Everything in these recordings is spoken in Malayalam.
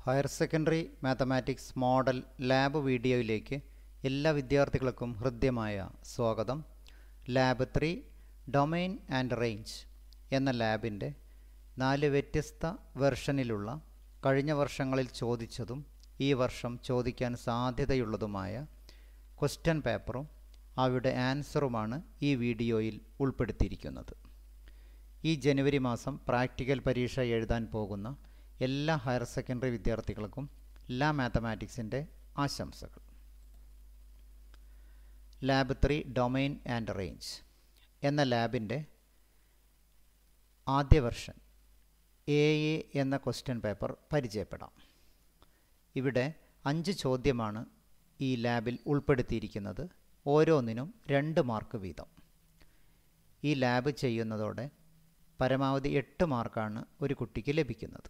Higher secondary mathematics model lab വീഡിയോയിലേക്ക് എല്ലാ വിദ്യാർത്ഥികൾക്കും ഹൃദ്യമായ സ്വാഗതം. ലാബ് 3 ഡൊമെയിൻ ആൻഡ് റേഞ്ച് എന്ന ലാബിൻ്റെ 4 വ്യത്യസ്ത വെർഷനിലുള്ള കഴിഞ്ഞ വർഷങ്ങളിൽ ചോദിച്ചതും ഈ വർഷം ചോദിക്കാൻ സാധ്യതയുള്ളതുമായ ക്വസ്റ്റ്യൻ പേപ്പറും അവയുടെ ആൻസറുമാണ് ഈ വീഡിയോയിൽ ഉൾപ്പെടുത്തിയിരിക്കുന്നത്. ഈ ജനുവരി മാസം പ്രാക്ടിക്കൽ പരീക്ഷ എഴുതാൻ പോകുന്ന എല്ലാ ഹയർ സെക്കൻഡറി വിദ്യാർത്ഥികൾക്കും എല്ലാ മാത്തമാറ്റിക്സിൻ്റെ ആശംസകൾ. ലാബ് 3 ഡൊമെയിൻ ആൻഡ് റേഞ്ച് എന്ന ലാബിൻ്റെ ആദ്യ വെർഷൻ AA എന്ന ക്വസ്റ്റ്യൻ പേപ്പർ പരിചയപ്പെടാം. ഇവിടെ 5 ചോദ്യമാണ് ഈ ലാബിൽ ഉൾപ്പെടുത്തിയിരിക്കുന്നത്. ഓരോന്നിനും 2 മാർക്ക് വീതം. ഈ ലാബ് ചെയ്യുന്നതോടെ പരമാവധി 8 മാർക്കാണ് ഒരു കുട്ടിക്ക് ലഭിക്കുന്നത്.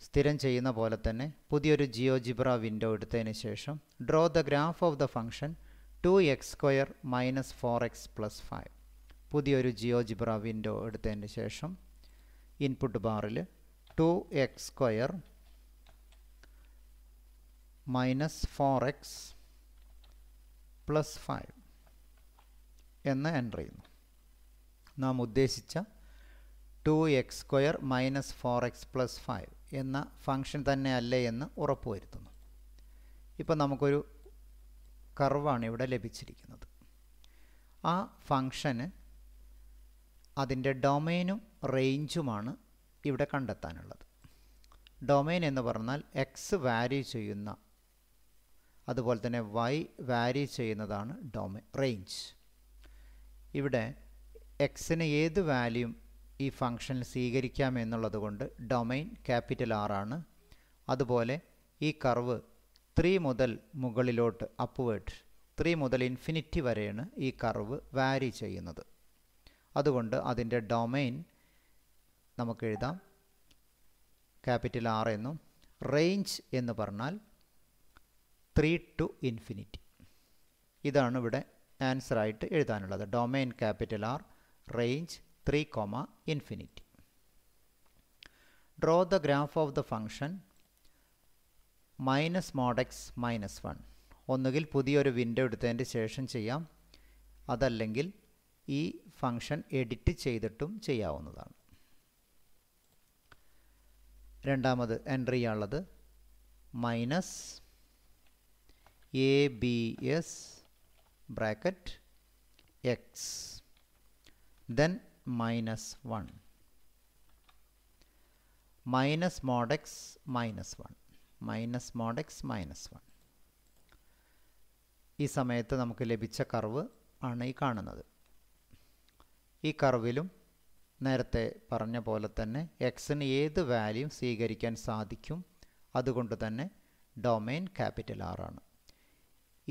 സ്ഥിരം ചെയ്യുന്ന പോലെ തന്നെ പുതിയൊരു ജിയോജിബ്ര വിൻഡോ എടുത്തതിന് ശേഷം draw the graph of the function 2x² - 4x + 5. പുതിയൊരു ജിയോജിബ്ര വിൻഡോ എടുത്തതിന് ശേഷം ഇൻപുട്ട് ബാറിൽ 2x² - 4x + 5 എന്ന് എൻ്റർ ചെയ്യുന്നു. നാം ഉദ്ദേശിച്ച 2x² - 4x + 5 എന്ന ഫംഗ്ഷൻ തന്നെയല്ലേ എന്ന് ഉറപ്പുവരുത്തുന്നു. ഇപ്പോൾ നമുക്കൊരു കർവാണ് ഇവിടെ ലഭിച്ചിരിക്കുന്നത്. ആ ഫംഗ്ഷന് അതിൻ്റെ ഡൊമെയിനും റേഞ്ചുമാണ് ഇവിടെ കണ്ടെത്താനുള്ളത്. ഡൊമെയിൻ എന്ന് പറഞ്ഞാൽ എക്സ് വാരി ചെയ്യുന്ന, അതുപോലെ തന്നെ വൈ വാരി ചെയ്യുന്നതാണ് റേഞ്ച്. ഇവിടെ എക്സിന് ഏത് വാല്യൂം ഈ ഫംഗ്ഷനിൽ സ്വീകരിക്കാം എന്നുള്ളത് കൊണ്ട് ഡൊമെയിൻ ക്യാപിറ്റൽ R ആണ്. അതുപോലെ ഈ കർവ് 3 മുതൽ മുകളിലോട്ട് അപ്വേർഡ് 3 മുതൽ ഇൻഫിനിറ്റി വരെയാണ് ഈ കർവ് വാരി ചെയ്യുന്നത്. അതുകൊണ്ട് അതിൻ്റെ ഡൊമെയിൻ നമുക്ക് എഴുതാം ക്യാപിറ്റൽ R എന്നും, റേഞ്ച് എന്ന് പറഞ്ഞാൽ 3 to ഇൻഫിനിറ്റി. ഇതാണ് ഇവിടെ ആൻസറായിട്ട് എഴുതാനുള്ളത്. Domain capital R, range 3, infinity. Draw the graph of the function -mod x - 1. ഒന്നുകിൽ പുതിയൊരു വിൻഡോ എടുത്തതിന് ശേഷം ചെയ്യാം, അതല്ലെങ്കിൽ ഈ ഫംഗ്ഷൻ എഡിറ്റ് ചെയ്തിട്ടും ചെയ്യാവുന്നതാണ്. രണ്ടാമത് എൻ്റർ ചെയ്യാനുള്ളത് -abs bracket x then -1 -mod x - 1 -mod x - 1. ഈ സമയത്ത് നമുക്ക് ലഭിച്ച കർവ് ആണ് ഈ കാണുന്നത്. ഈ കർവിലും നേരത്തെ പറഞ്ഞ പോലെ തന്നെ എക്സിന് ഏത് വാല്യൂ സ്വീകരിക്കാൻ സാധിക്കും. അതുകൊണ്ട് തന്നെ ഡൊമെയിൻ ക്യാപിറ്റൽ R ആണ്.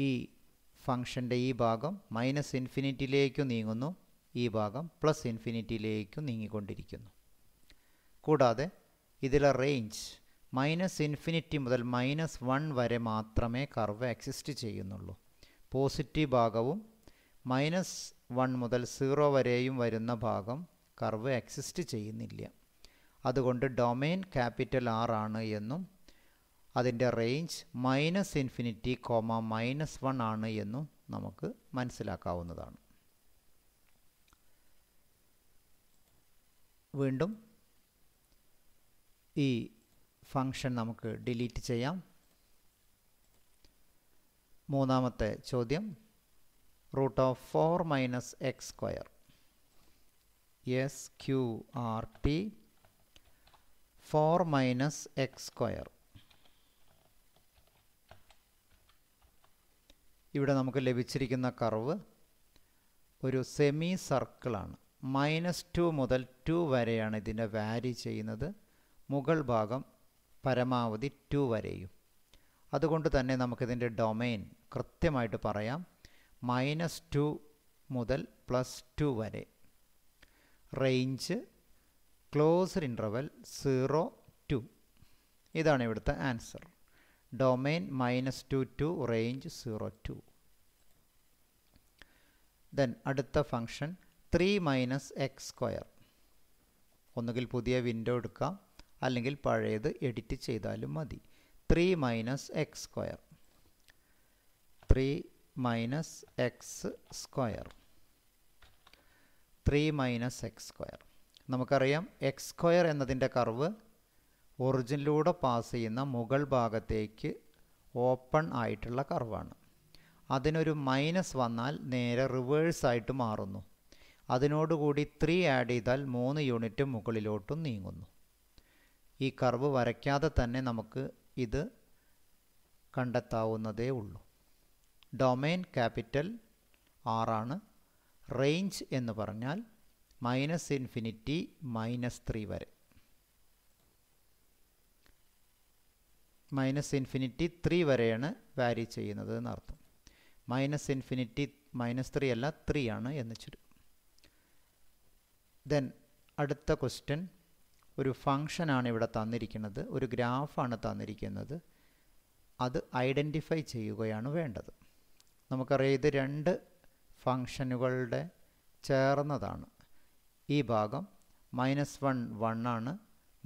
ഈ ഫംഗ്ഷൻ്റെ ഈ ഭാഗം -ഇൻഫിനിറ്റിയിലേക്ക് നീങ്ങുന്നു, ഈ ഭാഗം +ഇൻഫിനിറ്റിയിലേക്ക് നീങ്ങിക്കൊണ്ടിരിക്കുന്നു. കൂടാതെ ഇതിലെ റേഞ്ച് -ഇൻഫിനിറ്റി മുതൽ -1 വരെ മാത്രമേ കർവ് എക്സിസ്റ്റ് ചെയ്യുന്നുള്ളൂ. പോസിറ്റീവ് ഭാഗവും -1 മുതൽ 0 വരെയും വരുന്ന ഭാഗം കർവ് എക്സിസ്റ്റ് ചെയ്യുന്നില്ല. അതുകൊണ്ട് ഡൊമെയിൻ ക്യാപിറ്റൽ R ആണ് എന്നും അതിൻ്റെ റേഞ്ച് -ഇൻഫിനിറ്റി, -1 ആണ് എന്നും നമുക്ക് മനസ്സിലാക്കാവുന്നതാണ്. വീണ്ടും ഈ ഫംഗ്ഷൻ നമുക്ക് ഡിലീറ്റ് ചെയ്യാം. മൂന്നാമത്തെ ചോദ്യം √4 - x². SQRT 4 - x². ഇവിടെ നമുക്ക് ലഭിച്ചിരിക്കുന്ന കർവ് ഒരു സെമി സർക്കിളാണ്. -2 മുതൽ 2 വരെയാണ് ഇതിനെ വാരി ചെയ്യുന്നത്. മുകൾ ഭാഗം പരമാവധി 2 വരെയും. അതുകൊണ്ട് തന്നെ നമുക്കിതിൻ്റെ ഡൊമെയിൻ കൃത്യമായിട്ട് പറയാം -2 മുതൽ +2 വരെ. Range closed interval 0 to 2. ഇതാണ് ഇവിടുത്തെ answer. Domain -2 to range 0 to 2. Then അടുത്ത ഫംഗ്ഷൻ 3 - x². ഒന്നുകിൽ പുതിയ വിൻഡോ എടുക്കാം, അല്ലെങ്കിൽ പഴയത് എഡിറ്റ് ചെയ്താലും മതി. 3 minus x square, 3 minus x square, 3 minus x square. നമുക്കറിയാം എക്സ് സ്ക്വയർ എന്നതിൻ്റെ കർവ് ഒറിജിനിലൂടെ പാസ് ചെയ്യുന്ന മുകൾ ഭാഗത്തേക്ക് ഓപ്പൺ ആയിട്ടുള്ള കർവാണ്. അതിനൊരു മൈനസ് വന്നാൽ നേരെ റിവേഴ്സായിട്ട് മാറുന്നു. അതിനോടുകൂടി 3 ആഡ് ചെയ്താൽ 3 യൂണിറ്റ് മുകളിലോട്ടും നീങ്ങുന്നു. ഈ കർവ് വരയ്ക്കാതെ തന്നെ നമുക്ക് ഇത് കണ്ടെത്താവുന്നതേ ഉള്ളൂ. ഡൊമെയിൻ ക്യാപിറ്റൽ R ആണ്. റേഞ്ച് എന്ന് പറഞ്ഞാൽ -∞ -3 വരെ. -∞ 3 വരെയാണ് വാരി ചെയ്യുന്നത് എന്നർത്ഥം. -∞ -3 അല്ല 3 ആണ് എന്ന് ചുരുക്കം. ദെൻ അടുത്ത ക്വസ്റ്റ്യൻ, ഒരു ഫംഗ്ഷനാണ് ഇവിടെ തന്നിരിക്കുന്നത്, ഒരു ഗ്രാഫാണ് തന്നിരിക്കുന്നത്. അത് ഐഡൻറ്റിഫൈ ചെയ്യുകയാണ് വേണ്ടത്. നമുക്കറിയാം ഇത് രണ്ട് ഫംഗ്ഷനുകളുടെ ചേർന്നതാണ്. ഈ ഭാഗം -1 1 ആണ്,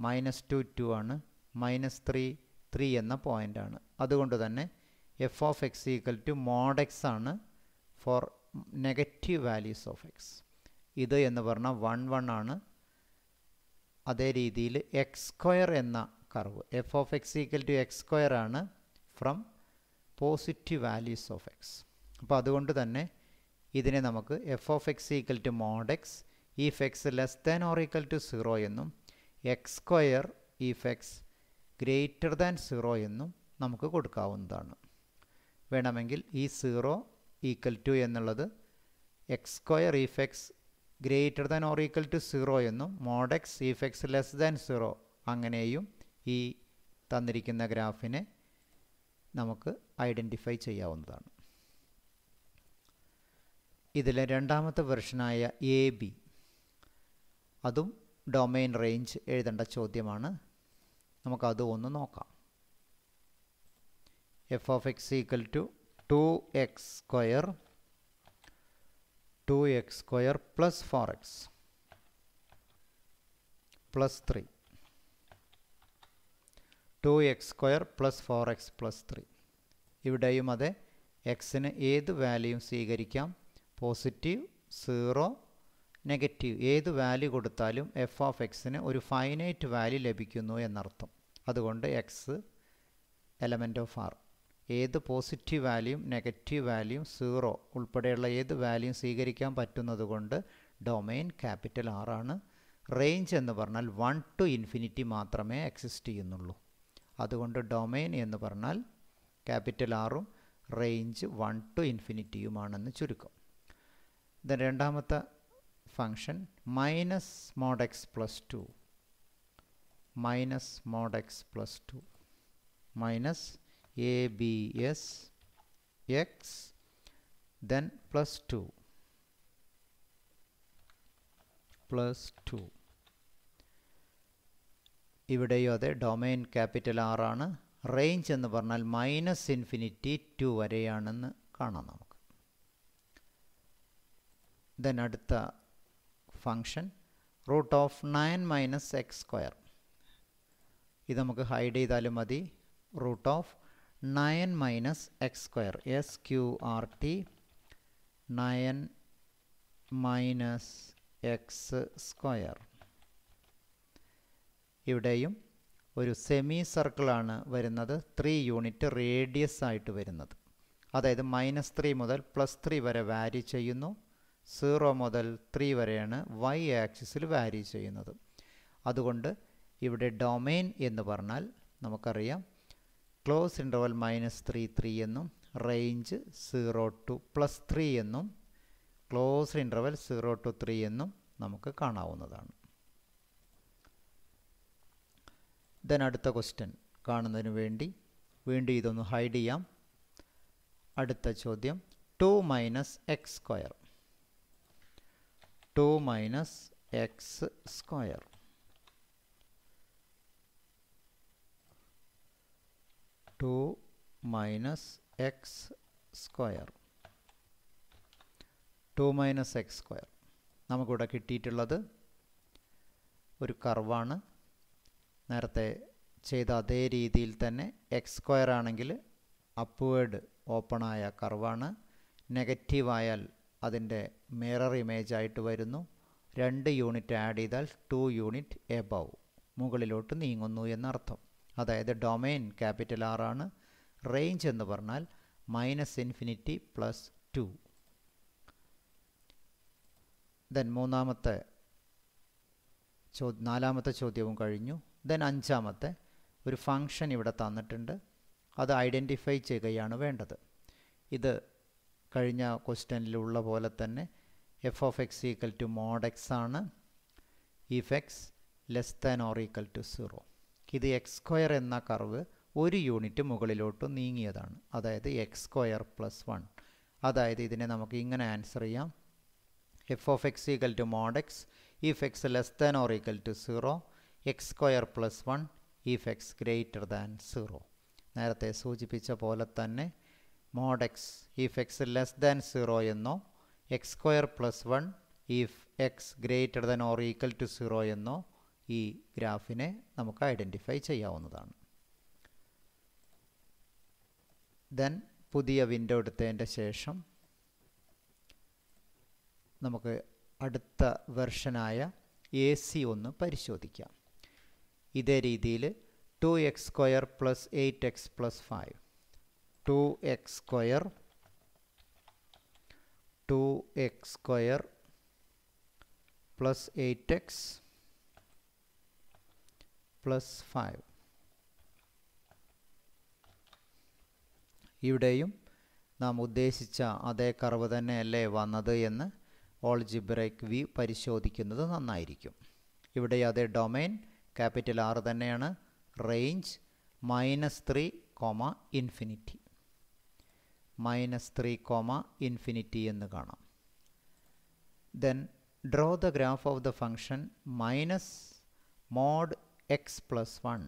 -2 2 ആണ്, -3 3 എന്ന പോയിൻ്റാണ്. അതുകൊണ്ട് തന്നെ f of x = mod x ആണ് for negative values of x. ഇത് എന്ന് പറഞ്ഞാൽ 1 1 ആണ്. അതേ രീതിയിൽ എക്സ് സ്ക്വയർ എന്ന curve f of x = x² ആണ് from positive values of x. അപ്പോൾ അതുകൊണ്ട് തന്നെ ഇതിനെ നമുക്ക് f of x = mod x if x less than or equal to 0 എന്നും x² if x greater than 0 എന്നും നമുക്ക് കൊടുക്കാവുന്നതാണ്. വേണമെങ്കിൽ ഈ 0 = എന്നുള്ളത് x² if x greater than or equal to 0 എന്നും mod x if x less than 0 അങ്ങനെയും ഈ തന്നിരിക്കുന്ന ഗ്രാഫിനെ നമുക്ക് ഐഡൻറ്റിഫൈ ചെയ്യാവുന്നതാണ്. ഇതിലെ രണ്ടാമത്തെ വെർഷനായ AB, അതും ഡൊമെയിൻ റേഞ്ച് എഴുതേണ്ട ചോദ്യമാണ്. നമുക്കത് ഒന്ന് നോക്കാം. f of x = 2x² plus 4x plus 3, 2x² plus 4x plus 3. ഇവിടെയും അതെ, എക്സിന് ഏത് വാല്യൂയും സ്വീകരിക്കാം. പോസിറ്റീവ്, 0, നെഗറ്റീവ് ഏത് വാല്യൂ കൊടുത്താലും f of xന് ഒരു ഫൈനൈറ്റ് വാല്യൂ ലഭിക്കുന്നു എന്നർത്ഥം. അതുകൊണ്ട് x എലമെൻ്റ് ഓഫ് R ഏത് പോസിറ്റീവ് വാല്യൂയും നെഗറ്റീവ് വാല്യൂയും 0 ഉൾപ്പെടെയുള്ള ഏത് വാല്യൂയും സ്വീകരിക്കാൻ പറ്റുന്നത് കൊണ്ട് ഡൊമെയിൻ ക്യാപിറ്റൽ R ആണ്. റേഞ്ച് എന്ന് പറഞ്ഞാൽ 1 to ∞ മാത്രമേ എക്സിസ്റ്റ് ചെയ്യുന്നുള്ളൂ. അതുകൊണ്ട് ഡൊമെയിൻ എന്ന് പറഞ്ഞാൽ ക്യാപിറ്റൽ Rഉം റേഞ്ച് 1 to ∞ ചുരുക്കം. രണ്ടാമത്തെ function -mod x plus 2 -mod x plus 2 minus abs x then plus 2 ഇവിടെയും അതെ, ഡൊമെയിൻ ക്യാപിറ്റൽ R ആണ്. റേഞ്ച് എന്ന് പറഞ്ഞാൽ -∞ 2 വരെയാണെന്ന് കാണാം നമുക്ക്. ദെൻ അടുത്ത ഫംഗ്ഷൻ √9 - x². ഇത് നമുക്ക് ഹൈഡ് ചെയ്താലും മതി. √9 - x², SQRT 9 - x². ഇവിടെയും ഒരു സെമി സർക്കിളാണ് വരുന്നത്, 3 യൂണിറ്റ് റേഡിയസ് ആയിട്ട് വരുന്നത്. അതായത് -3 മുതൽ +3 വരെ വാരി ചെയ്യുന്നു. 0 മുതൽ 3 വരെയാണ് y ആക്സിസിൽ വാരി ചെയ്യുന്നത്. അതുകൊണ്ട് ഇവിടെ ഡൊമെയിൻ എന്ന് പറഞ്ഞാൽ നമുക്കറിയാം ക്ലോസ് ഇൻ്റർവൽ -3 3 എന്നും റേഞ്ച് 0 to +3 എന്നും ക്ലോസ് ഇൻ്റർവൽ 0 to 3 എന്നും നമുക്ക് കാണാവുന്നതാണ്. ദെൻ അടുത്ത ക്വസ്റ്റ്യൻ കാണുന്നതിന് വേണ്ടി വീണ്ടും ഇതൊന്ന് ഹൈഡ് ചെയ്യാം. അടുത്ത ചോദ്യം 2 - x². 2 - x². 2 - x². 2 - x². നമുക്കിവിടെ കിട്ടിയിട്ടുള്ളത് ഒരു കർവാണ്. നേരത്തെ ചെയ്ത അതേ രീതിയിൽ തന്നെ എക്സ് സ്ക്വയർ ആണെങ്കിൽ അപ്വേഡ് ഓപ്പണായ കർവാണ്. നെഗറ്റീവായാൽ അതിൻ്റെ മിറർ ഇമേജ് ആയിട്ട് വരുന്നു. 2 യൂണിറ്റ് ആഡ് ചെയ്താൽ 2 യൂണിറ്റ് എബവ് മുകളിലോട്ട് നീങ്ങുന്നു എന്നർത്ഥം. അതായത് ഡൊമൈൻ ക്യാപിറ്റൽ ആർ ആണ്. റേഞ്ച് എന്ന് പറഞ്ഞാൽ -∞ +2. ദെൻ നാലാമത്തെ ചോദ്യവും കഴിഞ്ഞു. ദെൻ അഞ്ചാമത്തെ ഒരു ഫംഗ്ഷൻ ഇവിടെ തന്നിട്ടുണ്ട്. അത് ഐഡൻറ്റിഫൈ ചെയ്യുകയാണ് വേണ്ടത്. ഇത് കഴിഞ്ഞ ക്വസ്റ്റ്യനിലുള്ള പോലെ തന്നെ f of x equal to mod x ആണ്. If x less than or equal to 0. ഇത് എക്സ് സ്ക്വയർ എന്ന കർവ് 1 യൂണിറ്റ് മുകളിലോട്ട് നീങ്ങിയതാണ്. അതായത് എക്സ് സ്ക്വയർ +1. അതായത് ഇതിനെ നമുക്ക് ഇങ്ങനെ ആൻസർ ചെയ്യാം. F of x equal to mod x if x less than or equal to 0 x square +1 if x greater than 0. നേരത്തെ സൂചിപ്പിച്ച പോലെ തന്നെ mod x if x less than 0 എന്നോ x square +1 if x greater than or equal to 0 എന്നോ ഈ ഗ്രാഫിനെ നമുക്ക് ഐഡൻറ്റിഫൈ ചെയ്യാവുന്നതാണ്. ദെൻ പുതിയ വിൻഡോ എടുത്തതിൻ്റെ ശേഷം നമുക്ക് അടുത്ത വെർഷനായ AC ഒന്ന് പരിശോധിക്കാം. ഇതേ രീതിയിൽ 2x square + 8x + 5 2x square + 8x + 5. ഇവിടെയും നാം ഉദ്ദേശിച്ച അതേ കർവ് തന്നെയല്ലേ വന്നത് എന്ന് ഓൾജിബ്രൈക് വ്യൂ പരിശോധിക്കുന്നത് നന്നായിരിക്കും. ഇവിടെ അതേ ഡൊമൈൻ ക്യാപിറ്റൽ ആർ തന്നെയാണ്. റേഞ്ച് -3, ∞ എന്ന് കാണാം. Then draw the graph of the function -mod x +1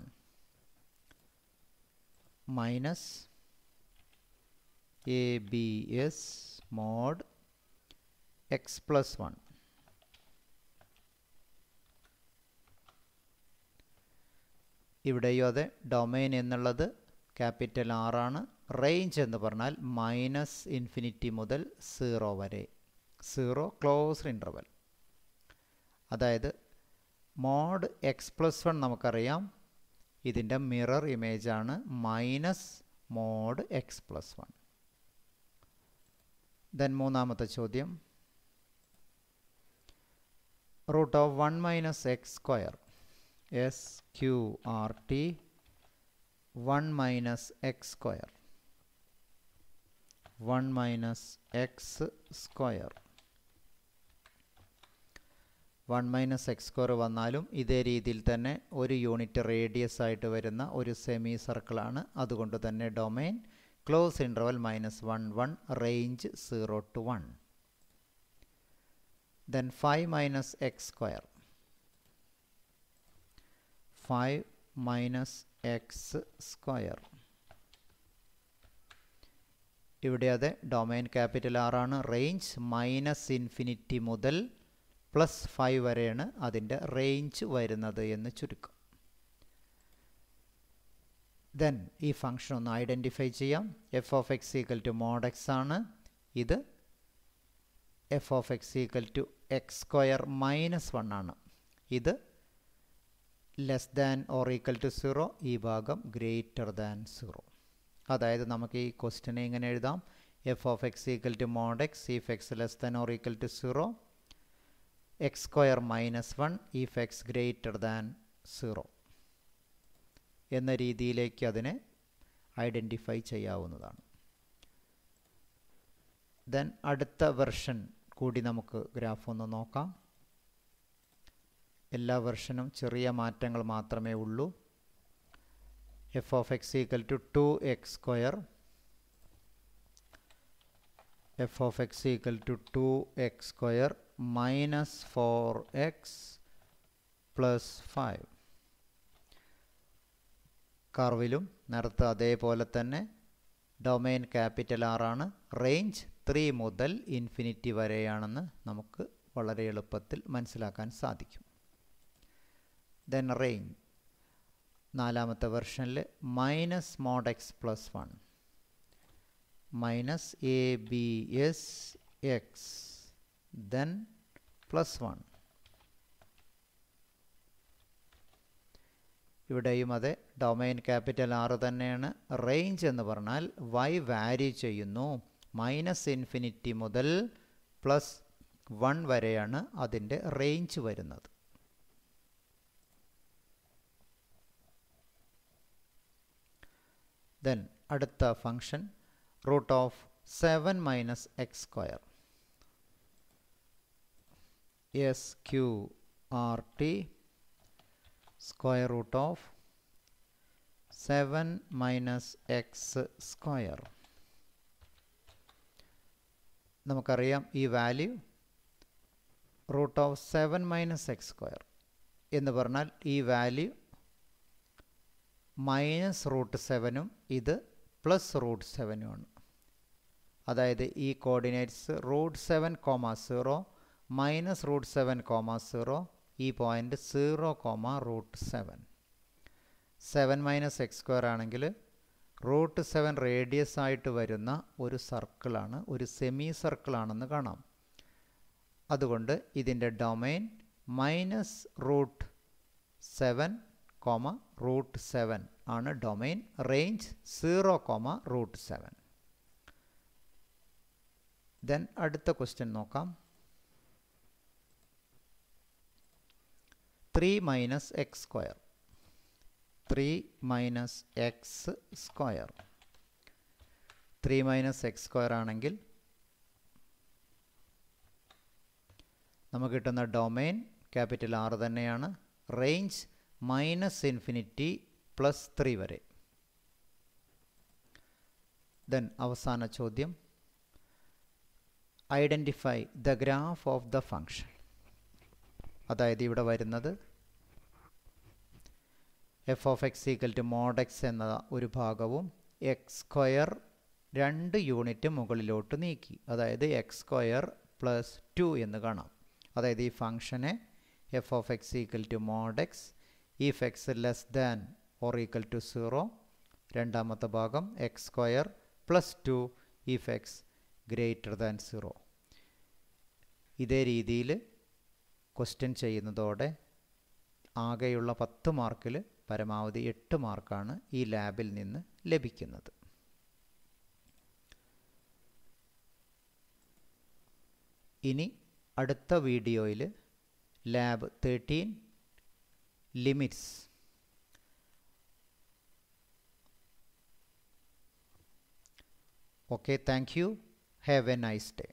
ABS mod x +1. ഇവിടെയും അതെ ഡൊമൈൻ എന്നുള്ളത് ക്യാപിറ്റൽ ആർ ആണ്. റേഞ്ച് എന്ന് പറഞ്ഞാൽ -∞ മുതൽ 0 വരെ. 0 ക്ലോസ്ഡ് ഇൻ്റർവൽ. അതായത് മോഡ് x +1 നമുക്കറിയാം. ഇതിൻ്റെ മിറർ ഇമേജാണ് -mod x +1. ദെൻ മൂന്നാമത്തെ ചോദ്യം √1 - x square SQRT 1 - x square 1 - x square 1 - x square വന്നാലും ഇതേ രീതിയിൽ തന്നെ 1 യൂണിറ്റ് റേഡിയസ് ആയിട്ട് വരുന്ന ഒരു സെമി സർക്കിളാണ്. അതുകൊണ്ട് തന്നെ domain close interval -1 1 range 0 to 1. Then 5 - x square 5 - x square. ഇവിടെ അതെ ഡൊമൈൻ ക്യാപിറ്റൽ ആർ ആണ്. റേഞ്ച് -∞ മുതൽ +5 വരെയാണ് അതിൻ്റെ റേഞ്ച് വരുന്നത് എന്ന് ചുരുക്കം. ദെൻ ഈ ഫംഗ്ഷൻ ഒന്ന് ഐഡൻറ്റിഫൈ ചെയ്യാം. F of x equal to mod x ആണ്. ഇത് f of x equal to x square -1 ആണ്. ഇത് less than or equal to 0. ഈ ഭാഗം ഗ്രേറ്റർ ദാൻ 0. അതായത് നമുക്ക് ഈ ക്വസ്റ്റ്യനെ ഇങ്ങനെ എഴുതാം. F of x equal to mod x if x less than or equal to 0 x square -1 if x greater than 0 എന്ന രീതിയിലേക്ക് അതിനെ ഐഡൻറ്റിഫൈ ചെയ്യാവുന്നതാണ്. ദെൻ അടുത്ത വെർഷൻ കൂടി നമുക്ക് ഗ്രാഫ് ഒന്ന് നോക്കാം. എല്ലാ വെർഷനും ചെറിയ മാറ്റങ്ങൾ മാത്രമേ ഉള്ളൂ. F of x equal to 2x square f of x equal to 2x square -4x + 5. കർവിലും നേരത്തെ അതേപോലെ തന്നെ ഡൊമൈൻ ക്യാപിറ്റൽ ആർ ആണ്. റേഞ്ച് 3 മുതൽ ∞ വരെയാണെന്ന് നമുക്ക് വളരെ എളുപ്പത്തിൽ മനസ്സിലാക്കാൻ സാധിക്കും. ദെൻ റേഞ്ച് നാലാമത്തെ വെർഷനിൽ minus mod X plus 1 minus A B S X then plus 1. ഇവിടെയും അതെ, ഡൊമൈൻ ക്യാപിറ്റൽ ആർ തന്നെയാണ്. റേഞ്ച് എന്ന് പറഞ്ഞാൽ y വാരി ചെയ്യുന്നു. -∞ മുതൽ +1 വരെയാണ് അതിൻ്റെ റേഞ്ച് വരുന്നത്. ദെൻ അടുത്ത function root of 7 minus x square SQRT square root of 7 minus x square. നമുക്കറിയാം ഈ value root of 7 minus x square എന്ന് പറഞ്ഞാൽ ഈ വാല്യൂ -√7ഉം ഇത് +√7ഉമാണ്. അതായത് ഈ കോർഡിനേറ്റ്സ് √7, 0 -√7, 0 ഈ പോയിൻ്റ് 0, √7. 7 മൈനസ് എക്സ് സ്ക്വയർ ആണെങ്കിൽ √7 റേഡിയസ് ആയിട്ട് വരുന്ന ഒരു സർക്കിളാണ്, ഒരു സെമി സർക്കിളാണെന്ന് കാണാം. അതുകൊണ്ട് ഇതിൻ്റെ ഡൊമൈൻ -√7, √7 ആണ് ഡൊമൈൻ. റേഞ്ച് 0, √7. ദെൻ അടുത്ത ക്വസ്റ്റ്യൻ നോക്കാം. 3 minus x square 3 minus x square 3 minus x square ആണെങ്കിൽ നമുക്ക് കിട്ടുന്ന ഡൊമൈൻ ക്യാപിറ്റൽ ആർ തന്നെയാണ്. റേഞ്ച് -∞ +3 വരെ. ദെൻ അവസാന ചോദ്യം, identify the graph of the function. അതായത് ഇവിടെ വരുന്നത് f of x equal to mod x എന്ന ഒരു ഭാഗവും എക്സ് സ്ക്വയർ 2 യൂണിറ്റ് മുകളിലോട്ട് നീക്കി, അതായത് എക്സ് സ്ക്വയർ +2 എന്ന് കാണാം. അതായത് ഈ ഫംഗ്ഷനെ f of x equal to mod x if x less than or equal to 0. രണ്ടാമത്തെ ഭാഗം x square +2 if x greater than 0. ഇതേ രീതിയിൽ ക്വസ്റ്റ്യൻ ചെയ്യുന്നതോടെ ആകെയുള്ള 10 മാർക്കിൽ പരമാവധി 8 മാർക്കാണ് ഈ ലാബിൽ നിന്ന് ലഭിക്കുന്നത്. ഇനി അടുത്ത വീഡിയോയിൽ lab 13 limits. Okay, thank you. Have A nice day.